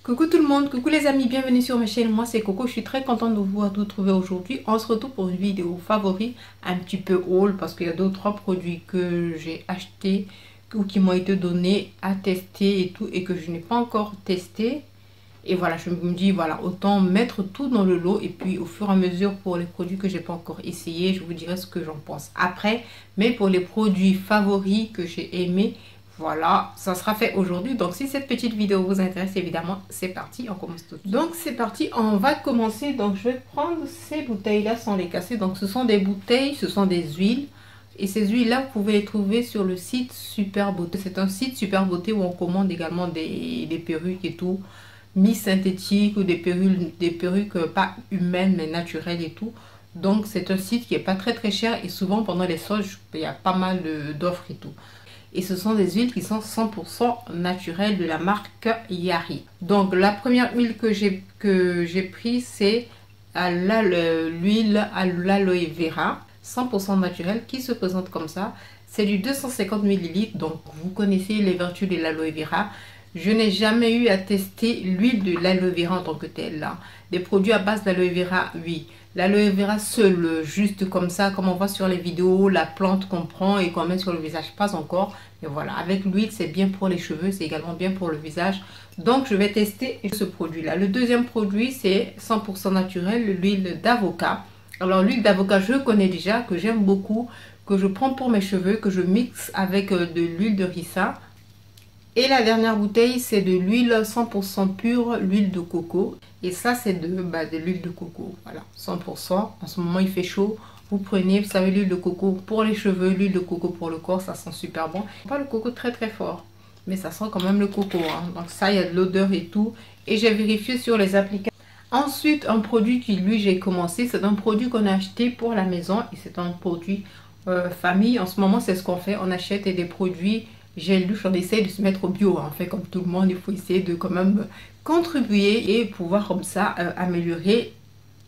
Coucou tout le monde, coucou les amis, bienvenue sur ma chaîne. Moi c'est Coco, je suis très contente de vous retrouver aujourd'hui. On se retrouve pour une vidéo favori, un petit peu haul parce qu'il y a 2-3 produits que j'ai achetés ou qui m'ont été donnés à tester et tout et que je n'ai pas encore testé. Et voilà, je me dis voilà, autant mettre tout dans le lot et puis au fur et à mesure pour les produits que j'ai pas encore essayé, je vous dirai ce que j'en pense après. Mais pour les produits favoris que j'ai aimés, voilà, ça sera fait aujourd'hui. Donc si cette petite vidéo vous intéresse, évidemment, c'est parti, on commence tout de suite. Donc c'est parti, on va commencer. Donc je vais prendre ces bouteilles là sans les casser. Donc ce sont des bouteilles, ce sont des huiles. Et ces huiles là, vous pouvez les trouver sur le site Super Beauté. C'est un site Super Beauté où on commande également des perruques et tout, mi-synthétiques ou des perruques pas humaines mais naturelles et tout. Donc c'est un site qui est pas très cher et souvent pendant les soldes, il y a pas mal d'offres et tout. Et ce sont des huiles qui sont 100% naturelles de la marque Yari. Donc la première huile que j'ai prise, c'est l'huile à l'aloe vera 100% naturelle qui se présente comme ça. C'est du 250 ml. Donc vous connaissez les vertus de l'aloe vera. Je n'ai jamais eu à tester l'huile de l'aloe vera en tant que telle là. Des produits à base d'aloe vera, oui. L'aloe vera seul, juste comme ça, comme on voit sur les vidéos, la plante qu'on prend et qu'on met sur le visage, pas encore. Mais voilà, avec l'huile, c'est bien pour les cheveux, c'est également bien pour le visage. Donc, je vais tester ce produit-là. Le deuxième produit, c'est 100% naturel, l'huile d'avocat. Alors, l'huile d'avocat, je connais déjà, que j'aime beaucoup, que je prends pour mes cheveux, que je mixe avec de l'huile de ricin. Et la dernière bouteille, c'est de l'huile 100% pure, l'huile de coco. Et ça, c'est de l'huile de coco. Voilà, 100%. En ce moment, il fait chaud. Vous prenez, vous savez, l'huile de coco pour les cheveux, l'huile de coco pour le corps. Ça sent super bon. Pas le coco très fort, mais ça sent quand même le coco. Hein. Donc ça, il y a de l'odeur et tout. Et j'ai vérifié sur les applications. Ensuite, un produit qui, lui, j'ai commencé. C'est un produit qu'on a acheté pour la maison. Et c'est un produit famille. En ce moment, c'est ce qu'on fait. On achète des produits gel douche, on essaye de se mettre au bio, en fait, comme tout le monde, il faut essayer de quand même contribuer et pouvoir comme ça améliorer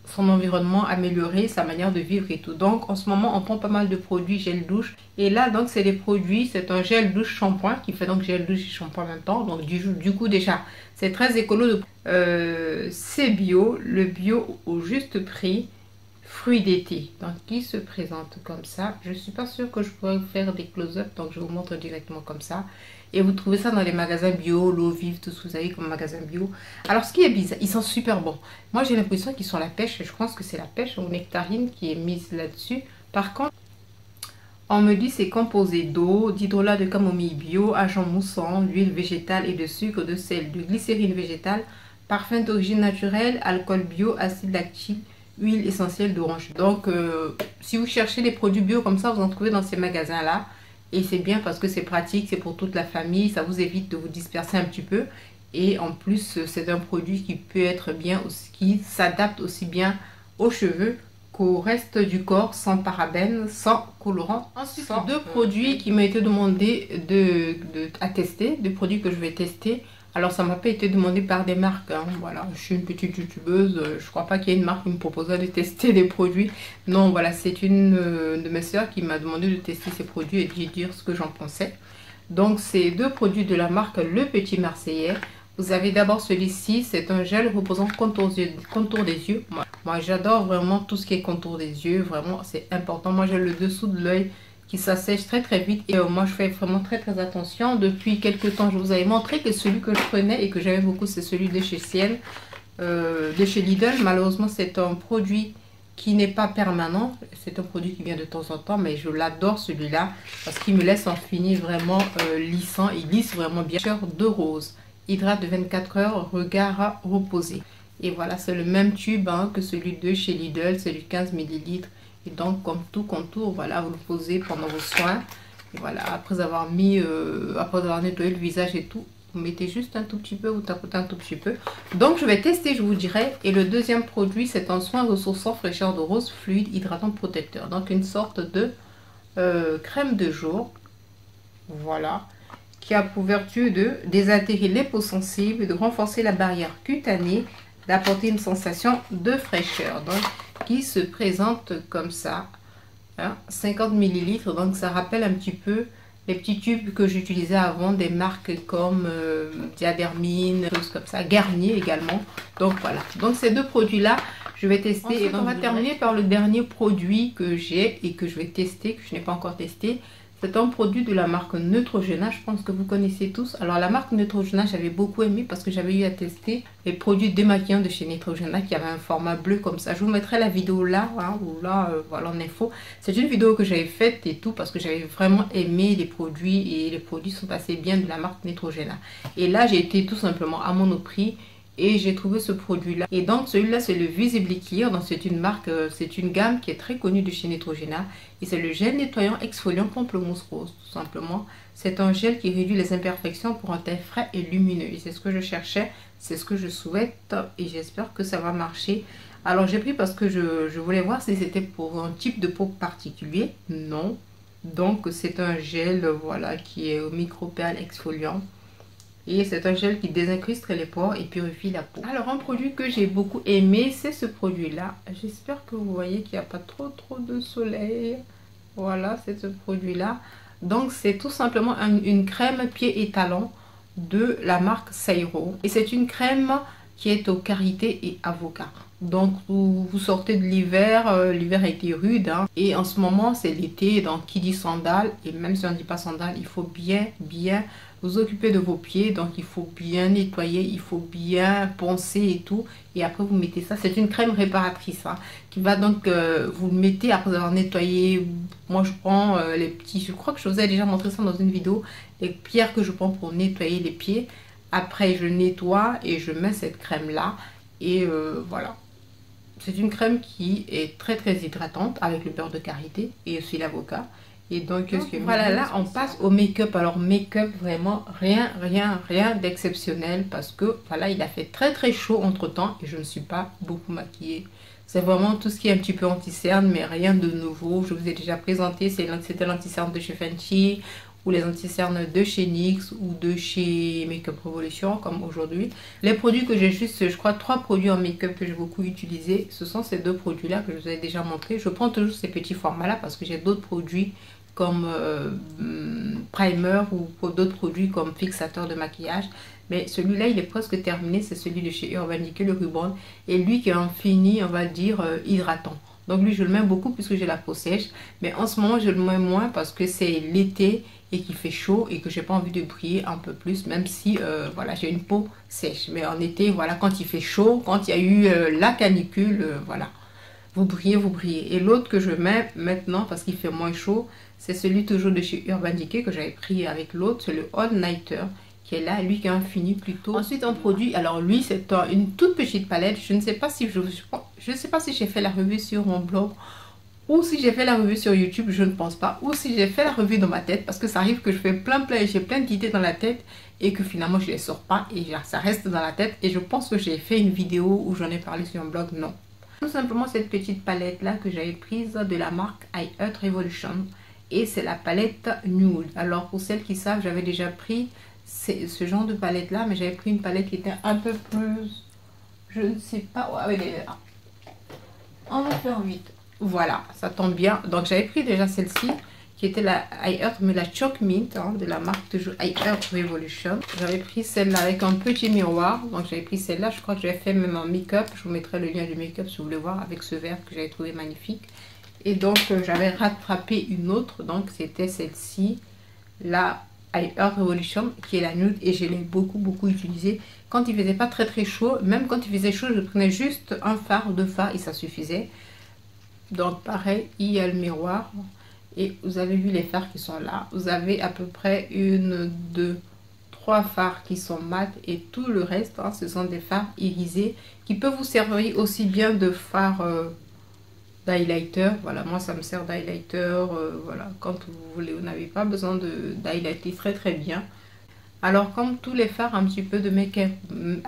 son environnement, améliorer sa manière de vivre et tout. Donc en ce moment on prend pas mal de produits gel douche et là donc c'est des produits, c'est un gel douche shampoing qui fait donc gel douche et shampoing en même temps. Donc du coup déjà c'est très écolo, c'est bio, le bio au juste prix. Fruits d'été, donc qui se présente comme ça. Je suis pas sûre que je pourrais vous faire des close-up, donc je vous montre directement comme ça. Et vous trouvez ça dans les magasins bio, l'eau vive, tout ce que vous avez comme magasin bio. Alors ce qui est bizarre, ils sont super bons. Moi j'ai l'impression qu'ils sont la pêche, je pense que c'est la pêche ou nectarine qui est mise là-dessus. Par contre, on me dit c'est composé d'eau, d'hydrolat de camomille bio, agent moussant, d'huile végétale et de sucre, de sel, de glycérine végétale, parfum d'origine naturelle, alcool bio, acide lactique, huile essentielle d'orange. Donc si vous cherchez des produits bio comme ça, vous en trouvez dans ces magasins là et c'est bien parce que c'est pratique, c'est pour toute la famille, ça vous évite de vous disperser un petit peu et en plus c'est un produit qui peut être bien aussi, qui s'adapte aussi bien aux cheveux qu'au reste du corps, sans parabènes, sans colorant. Ensuite, deux produits qui m'ont été demandés à tester, deux produits que je vais tester. Alors ça m'a pas été demandé par des marques, hein. Voilà, je suis une petite youtubeuse, je crois pas qu'il y ait une marque qui me proposera de tester des produits. Non, voilà, c'est une de mes soeurs qui m'a demandé de tester ces produits et de dire ce que j'en pensais. Donc c'est deux produits de la marque Le Petit Marseillais. Vous avez d'abord celui-ci, c'est un gel reposant contour des yeux. Moi j'adore vraiment tout ce qui est contour des yeux, vraiment c'est important. Moi j'ai le dessous de l'œil qui s'assèche très vite et moi je fais vraiment très attention. Depuis quelques temps je vous avais montré que celui que je prenais et que j'aimais beaucoup c'est celui de chez Ciel, de chez Lidl. Malheureusement c'est un produit qui n'est pas permanent, c'est un produit qui vient de temps en temps, mais je l'adore celui-là parce qu'il me laisse en fini vraiment lissant, il lisse vraiment bien. De rose, hydrate de 24 heures, regard reposé. Et voilà, c'est le même tube hein, que celui de chez Lidl, c'est du 15 ml. Et donc comme tout contour, voilà, vous le posez pendant vos soins. Et voilà, après avoir nettoyé le visage et tout, vous mettez juste un tout petit peu, vous tapotez un tout petit peu. Donc je vais tester, je vous dirai. Et le deuxième produit, c'est un soin ressourçant fraîcheur de rose fluide hydratant protecteur. Donc une sorte de crème de jour. Voilà. Qui a pour vertu de désaltérer les peaux sensibles, de renforcer la barrière cutanée, d'apporter une sensation de fraîcheur. Donc qui se présente comme ça, hein, 50 ml. Donc ça rappelle un petit peu les petits tubes que j'utilisais avant, des marques comme Diadermine, choses comme ça, Garnier également. Donc voilà, donc ces deux produits-là, je vais tester. Ensuite, et donc on va terminer par le dernier produit que j'ai et que je vais tester, que je n'ai pas encore testé. C'est un produit de la marque Neutrogena, je pense que vous connaissez tous. Alors la marque Neutrogena, j'avais beaucoup aimé parce que j'avais eu à tester les produits démaquillants de chez Neutrogena qui avaient un format bleu comme ça. Je vous mettrai la vidéo là, hein, ou là, voilà en info. C'est une vidéo que j'avais faite et tout parce que j'avais vraiment aimé les produits et les produits sont assez bien de la marque Neutrogena. Et là, j'ai été tout simplement à Monoprix. Et j'ai trouvé ce produit là. Et donc celui-là c'est le Visibly Clear. Donc c'est une marque, c'est une gamme qui est très connue de chez Neutrogena. Et c'est le gel nettoyant exfoliant contre le mousse rose tout simplement. C'est un gel qui réduit les imperfections pour un teint frais et lumineux. Et c'est ce que je cherchais, c'est ce que je souhaite. Et j'espère que ça va marcher. Alors j'ai pris parce que je voulais voir si c'était pour un type de peau particulier. Non. Donc c'est un gel voilà qui est au micro-perles exfoliant. Et c'est un gel qui désincruste les pores et purifie la peau. Alors un produit que j'ai beaucoup aimé, c'est ce produit là. J'espère que vous voyez qu'il n'y a pas trop de soleil. Voilà, c'est ce produit là. Donc c'est tout simplement une crème pieds et talons de la marque Sairo. Et c'est une crème qui est au karité et avocat. Donc vous sortez de l'hiver, l'hiver a été rude hein, et en ce moment c'est l'été, donc qui dit sandales, et même si on ne dit pas sandales, il faut bien vous occuper de vos pieds, donc il faut bien nettoyer, il faut bien poncer et tout, et après vous mettez ça. C'est une crème réparatrice hein, qui va donc, vous le mettez après avoir nettoyé. Moi je prends les petits, je crois que je vous ai déjà montré ça dans une vidéo, les pierres que je prends pour nettoyer les pieds. Après je nettoie et je mets cette crème là et voilà. C'est une crème qui est très hydratante avec le beurre de karité et aussi l'avocat. Et donc voilà, là on passe au make-up. Alors make-up vraiment rien d'exceptionnel parce que voilà, il a fait très chaud entre temps et je ne suis pas beaucoup maquillée. C'est vraiment tout ce qui est un petit peu anti-cerne mais rien de nouveau. Je vous ai déjà présenté, c'était l'anti-cerne de chez Fenty ou les anti-cernes de chez NYX ou de chez Makeup Revolution comme aujourd'hui. Les produits que j'ai juste, je crois 3 produits en make-up que j'ai beaucoup utilisé, ce sont ces deux produits là que je vous ai déjà montré. Je prends toujours ces petits formats là parce que j'ai d'autres produits comme primer ou d'autres produits comme fixateur de maquillage. Mais celui-là il est presque terminé, c'est celui de chez Urban Decay, le Ruban. Et lui qui est en fini, on va dire hydratant. Donc lui je le mets beaucoup puisque j'ai la peau sèche. Mais en ce moment je le mets moins parce que c'est l'été et qu'il fait chaud et que j'ai pas envie de briller un peu plus. Même si voilà, j'ai une peau sèche. Mais en été voilà, quand il fait chaud, quand il y a eu la canicule, voilà. Vous brillez. Et l'autre que je mets maintenant parce qu'il fait moins chaud, c'est celui toujours de chez Urban Decay que j'avais pris avec l'autre. C'est le All Nighter qui est là, lui qui a fini plus tôt. Ensuite un produit, alors lui c'est une toute petite palette. Je ne sais pas si j'ai fait la revue sur mon blog ou si j'ai fait la revue sur YouTube, je ne pense pas. Ou si j'ai fait la revue dans ma tête parce que ça arrive que je fais j'ai plein d'idées dans la tête et que finalement je les sors pas et ça reste dans la tête. Et je pense que j'ai fait une vidéo où j'en ai parlé sur un blog, non. Tout simplement cette petite palette là que j'avais prise de la marque I Heart Revolution et c'est la palette nude. Alors pour celles qui savent, j'avais déjà pris ce genre de palette là, mais j'avais pris une palette qui était un peu plus, je ne sais pas, ouais, elle est là. On va faire 8. Voilà, ça tombe bien. Donc j'avais pris déjà celle-ci qui était la I Heart, mais la Choc Mint hein, de la marque toujours I Heart Revolution. J'avais pris celle-là avec un petit miroir. Donc j'avais pris celle-là, je crois que j'avais fait même en make-up. Je vous mettrai le lien du make-up si vous voulez voir avec ce verre que j'avais trouvé magnifique. Et donc j'avais rattrapé une autre, donc c'était celle-ci, la I Heart Revolution qui est la nude et je l'ai beaucoup utilisée quand il faisait pas très chaud. Même quand il faisait chaud, je prenais juste un fard, 2 fards et ça suffisait. Donc pareil, il y a le miroir et vous avez vu les fards qui sont là. Vous avez à peu près 1, 2, 3 fards qui sont mat et tout le reste hein, ce sont des fards irisés qui peuvent vous servir aussi bien de fards d'highlighter. Voilà, moi ça me sert d'highlighter, voilà, quand vous voulez, vous n'avez pas besoin d'highlighter très bien. Alors comme tous les fards un petit peu de Make-up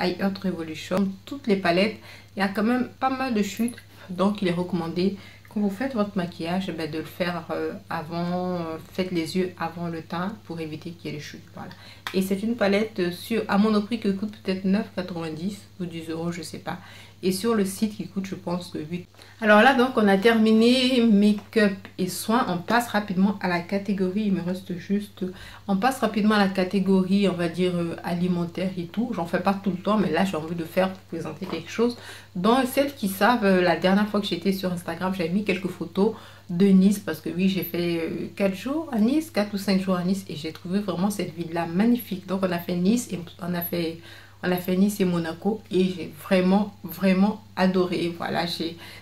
I Heart Revolution, toutes les palettes, il y a quand même pas mal de chutes, donc il est recommandé quand vous faites votre maquillage, ben, de le faire avant, faites les yeux avant le teint pour éviter qu'il y ait les chutes. Voilà. Et c'est une palette à Monoprix qui coûte peut-être 9,90 ou 10 euros, je sais pas. Et sur le site qui coûte, je pense que 8. Alors là, donc, on a terminé make-up et soins. On passe rapidement à la catégorie, il me reste juste... On passe rapidement à la catégorie, on va dire, alimentaire et tout. J'en fais pas tout le temps, mais là, j'ai envie de faire pour présenter quelque chose. Donc, celles qui savent, la dernière fois que j'étais sur Instagram, j'avais mis quelques photos de Nice. Parce que oui, j'ai fait 4 jours à Nice, 4 ou 5 jours à Nice. Et j'ai trouvé vraiment cette ville-là magnifique. Donc, on a fait Nice et on a fait Nice et Monaco et j'ai vraiment adoré. Voilà,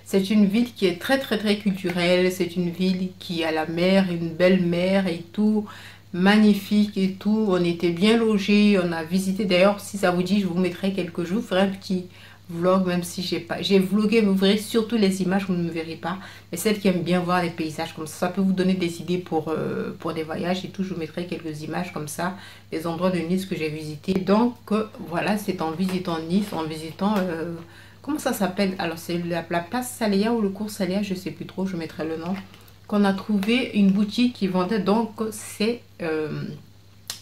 c'est une ville qui est très culturelle, c'est une ville qui a la mer, une belle mer et tout, magnifique et tout. On était bien logés, on a visité, d'ailleurs si ça vous dit je vous mettrai quelques jours, je vous ferai un petit vlog, même si j'ai vlogué, mais vous verrez surtout les images, vous ne me verrez pas, mais celles qui aiment bien voir les paysages comme ça peut vous donner des idées pour des voyages et tout. Je vous mettrai quelques images comme ça, des endroits de Nice que j'ai visités. Donc voilà, c'est en visitant Nice, en visitant comment ça s'appelle, alors c'est la place Saléa ou le cours Saléa, je sais plus trop, je mettrai le nom, qu'on a trouvé une boutique qui vendait donc ces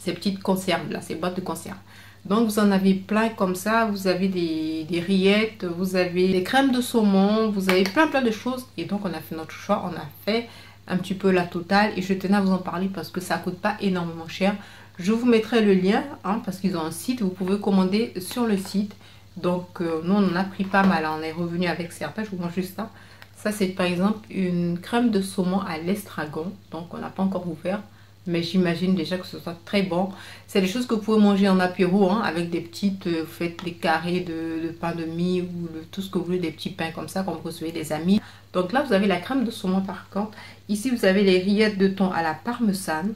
petites conserves là, ces boîtes de conserve. Donc vous en avez plein comme ça, vous avez des rillettes, vous avez des crèmes de saumon, vous avez plein de choses. Et donc on a fait notre choix, on a fait un petit peu la totale et je tenais à vous en parler parce que ça coûte pas énormément cher. Je vous mettrai le lien parce qu'ils ont un site, vous pouvez commander sur le site. Donc nous on en a pris pas mal, on est revenu avec certains, je vous montre juste ça. Ça c'est par exemple une crème de saumon à l'estragon, donc on n'a pas encore ouvert. Mais j'imagine déjà que ce soit très bon. C'est des choses que vous pouvez manger en apéro avec des petites, vous faites des carrés de pain de mie ou tout ce que vous voulez, des petits pains comme ça quand vous recevez des amis. Donc là vous avez la crème de saumon par contre. Ici vous avez les rillettes de thon à la parmesane.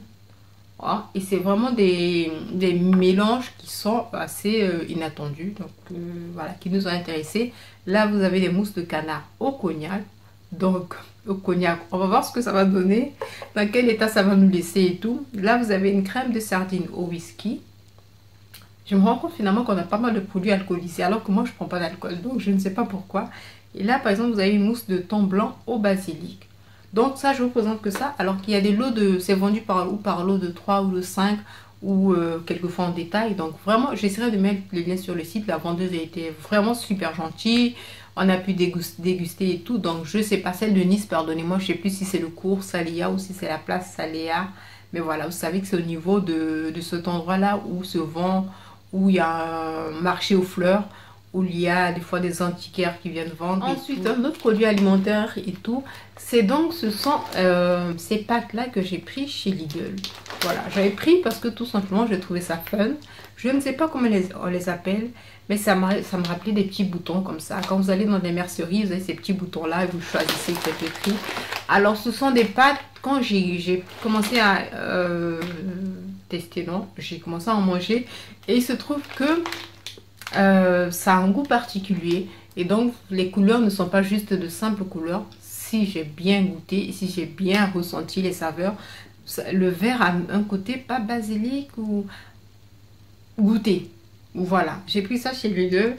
Et c'est vraiment des mélanges qui sont assez inattendus. Donc voilà, qui nous ont intéressés. Là vous avez des mousses de canard au cognac. Donc au cognac, on va voir ce que ça va donner, dans quel état ça va nous laisser et tout. Là vous avez une crème de sardine au whisky. Je me rends compte finalement qu'on a pas mal de produits alcoolisés alors que moi je prends pas d'alcool, donc je ne sais pas pourquoi. Et là par exemple vous avez une mousse de thon blanc au basilic. Donc ça je vous présente que ça, alors qu'il y a des lots de, c'est vendu par lot de 3 ou de 5 ou quelquefois en détail. Donc vraiment j'essaierai de mettre les liens sur le site. La vendeuse a été vraiment super gentille. On a pu déguster et tout. Donc je sais pas, celle de Nice, pardonnez-moi, je sais plus si c'est le cours Saléa ou si c'est la place Saléa. Mais voilà, vous savez que c'est au niveau de cet endroit là où se vend, où il y a un marché aux fleurs, où il y a des fois des antiquaires qui viennent vendre. Ensuite un autre produit alimentaire et tout, c'est donc ce sont ces pâtes là que j'ai pris chez Lidl. Voilà, j'avais pris parce que tout simplement j'ai trouvé ça fun. Je ne sais pas comment on les appelle, mais ça me rappelait des petits boutons comme ça. Quand vous allez dans des merceries, vous avez ces petits boutons là et vous choisissez quelques prix. Alors ce sont des pâtes, quand j'ai commencé à tester, non, j'ai commencé à en manger et il se trouve que ça a un goût particulier et donc les couleurs ne sont pas juste de simples couleurs. Si j'ai bien goûté, si j'ai bien ressenti les saveurs, le vert a un côté pas basilic ou goûté. Voilà, j'ai pris ça chez Lidl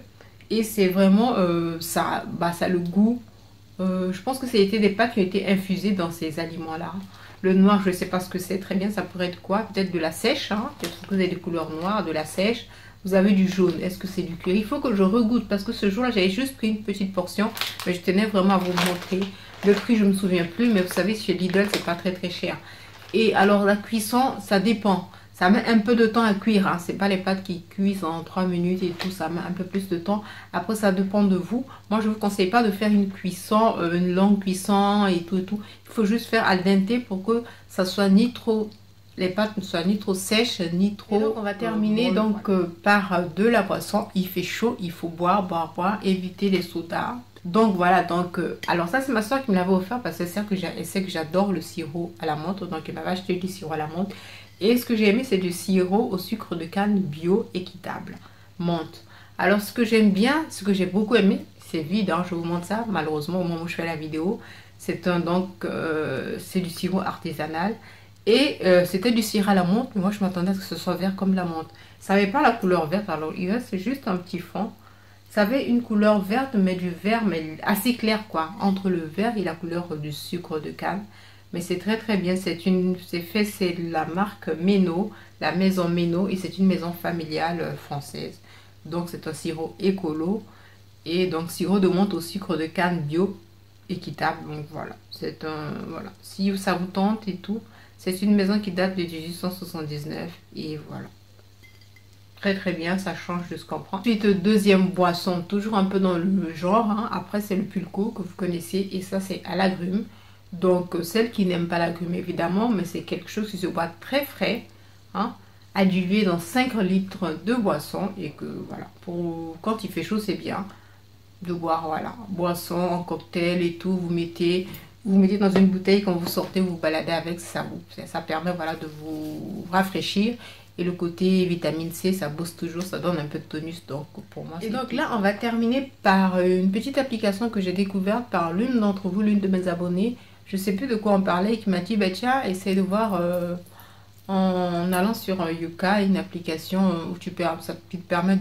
et c'est vraiment ça a le goût. Je pense que c'était des pâtes qui ont été infusées dans ces aliments là. Le noir, je ne sais pas ce que c'est très bien, ça pourrait être quoi? Peut-être de la sèche, peut-être que vous avez des couleurs noires, de la sèche. Vous avez du jaune, est-ce que c'est du cuir? Il faut que je regoute parce que ce jour-là, j'avais juste pris une petite portion. Mais je tenais vraiment à vous montrer. Le prix, je ne me souviens plus, mais vous savez, chez Lidl, c'est pas très cher. Et alors, la cuisson, ça dépend. Ça met un peu de temps à cuire. C'est pas les pâtes qui cuisent en 3 minutes et tout. Ça met un peu plus de temps. Après, ça dépend de vous. Moi, je ne vous conseille pas de faire une cuisson, une longue cuisson et tout. Il faut juste faire al dente pour que ça soit ni trop... Les pâtes ne soient ni trop sèches, ni trop... Et donc, on va terminer par de la boisson. Il fait chaud, il faut boire, éviter les sodas. Donc voilà, alors ça c'est ma soeur qui me l'avait offert parce qu'elle sait que j'adore le sirop à la menthe. Donc elle m'avait acheté du sirop à la menthe. Et ce que j'ai aimé, c'est du sirop au sucre de canne bio équitable, menthe. Alors ce que j'aime bien, ce que j'ai beaucoup aimé, c'est vide, je vous montre ça malheureusement au moment où je fais la vidéo. C'est du sirop artisanal. Et c'était du sirop à la menthe, mais moi je m'attendais à ce que ce soit vert comme la menthe. Ça n'avait pas la couleur verte, alors il reste juste un petit fond. Ça avait une couleur verte, mais du vert, mais assez clair quoi, entre le vert et la couleur du sucre de canne. Mais c'est très très bien, c'est la marque Méno, la maison Méno, et c'est une maison familiale française. Donc c'est un sirop écolo, et donc sirop de menthe au sucre de canne bio, équitable. Donc voilà, c'est un, voilà, si ça vous tente et tout, c'est une maison qui date de 1879, et voilà. Très très bien, ça change de ce qu'on prend. Ensuite, deuxième boisson, toujours un peu dans le genre, hein. Après c'est le pulco que vous connaissez, et ça c'est à l'agrumes. Donc celle qui n'aime pas l'agrumes évidemment, mais c'est quelque chose qui se boit très frais, hein, dilué dans 5 litres de boisson, et que voilà, pour quand il fait chaud c'est bien de boire, voilà, boisson en cocktail et tout, vous mettez dans une bouteille, quand vous sortez, vous baladez avec, ça permet voilà de vous rafraîchir. Et le côté vitamine C, ça booste toujours, ça donne un peu de tonus. Donc pour moi, et donc là, on va terminer par une petite application que j'ai découverte par l'une d'entre vous, l'une de mes abonnées. Je sais plus de quoi on parlait, et qui m'a dit, bah tiens, essaye de voir en allant sur Yuka, une application où ça te permet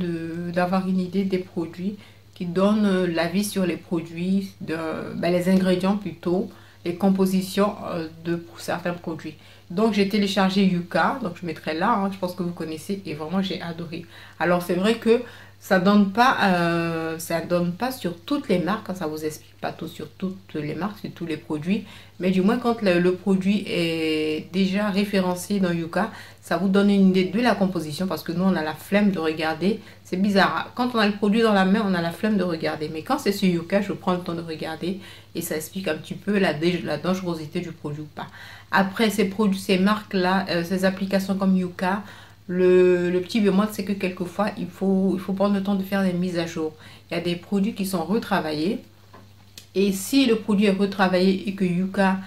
d'avoir une idée des produits, qui donne l'avis sur les produits, les ingrédients plutôt, les compositions de certains produits. Donc j'ai téléchargé Yuka, donc je mettrai là, hein, je pense que vous connaissez, et vraiment j'ai adoré. Alors c'est vrai que ça donne pas sur toutes les marques, hein, ça vous explique pas tout sur toutes les marques, sur tous les produits, mais du moins quand le produit est déjà référencé dans Yuka, ça vous donne une idée de la composition, parce que nous on a la flemme de regarder. C'est bizarre, quand on a le produit dans la main, on a la flemme de regarder, mais quand c'est sur Yuka, je prends le temps de regarder, et ça explique un petit peu la dangerosité du produit ou pas. Après ces marques là, ces applications comme Yuka, le petit bémol, c'est que quelquefois il faut prendre le temps de faire des mises à jour. Il y a des produits qui sont retravaillés, et si le produit est retravaillé et que Yuka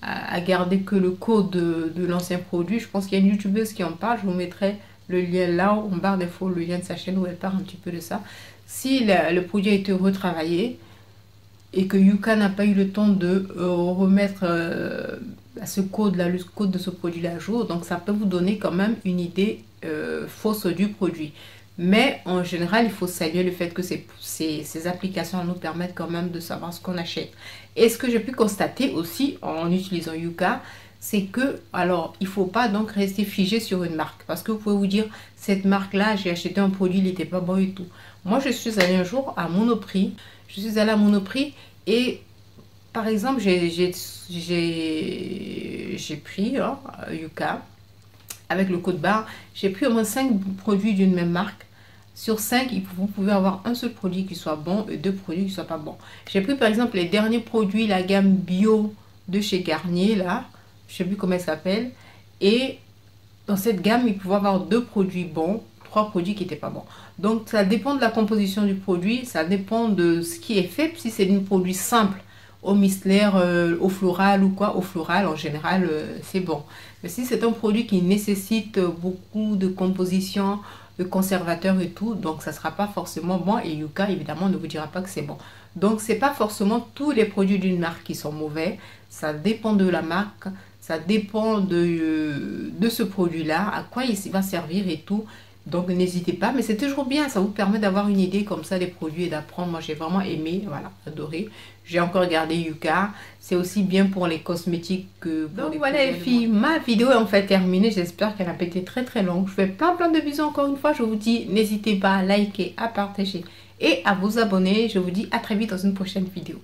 a gardé que le code de l'ancien produit, je pense qu'il y a une youtubeuse qui en parle, je vous mettrai le lien là en barre d'infos, le lien de sa chaîne où elle parle un petit peu de ça. Si le produit a été retravaillé et que Yuka n'a pas eu le temps de remettre ce code là, le code de ce produit là à jour, donc ça peut vous donner quand même une idée fausse du produit. Mais en général, il faut saluer le fait que ces applications nous permettent quand même de savoir ce qu'on achète. Et ce que j'ai pu constater aussi en utilisant Yuka, c'est que, alors, il ne faut pas donc rester figé sur une marque. Parce que vous pouvez vous dire, cette marque-là, j'ai acheté un produit, il n'était pas bon et tout. Moi, je suis allée un jour à Monoprix. Je suis allée à Monoprix et, par exemple, j'ai pris Yuka avec le code barre. J'ai pris au moins 5 produits d'une même marque. Sur 5, vous pouvez avoir un seul produit qui soit bon et 2 produits qui ne soient pas bons. J'ai pris par exemple les derniers produits, la gamme bio de chez Garnier, là. Je ne sais plus comment elle s'appelle. Et dans cette gamme, il pouvait avoir 2 produits bons, 3 produits qui n'étaient pas bons. Donc ça dépend de la composition du produit, ça dépend de ce qui est fait. Si c'est un produit simple, au micellar, au floral ou quoi, au floral en général, c'est bon. Mais si c'est un produit qui nécessite beaucoup de composition, de conservateurs et tout, donc ça sera pas forcément bon, et Yuka évidemment ne vous dira pas que c'est bon. Donc c'est pas forcément tous les produits d'une marque qui sont mauvais, ça dépend de la marque, ça dépend de ce produit là, à quoi il va servir et tout. Donc n'hésitez pas, mais c'est toujours bien, ça vous permet d'avoir une idée comme ça des produits et d'apprendre. Moi j'ai vraiment aimé, voilà, adoré. J'ai encore gardé Yuka, c'est aussi bien pour les cosmétiques que pour donc les voilà les filles, ma vidéo est en fait terminée, j'espère qu'elle n'a pas été très très longue. Je fais plein de bisous encore une fois, je vous dis n'hésitez pas à liker, à partager et à vous abonner. Je vous dis à très vite dans une prochaine vidéo.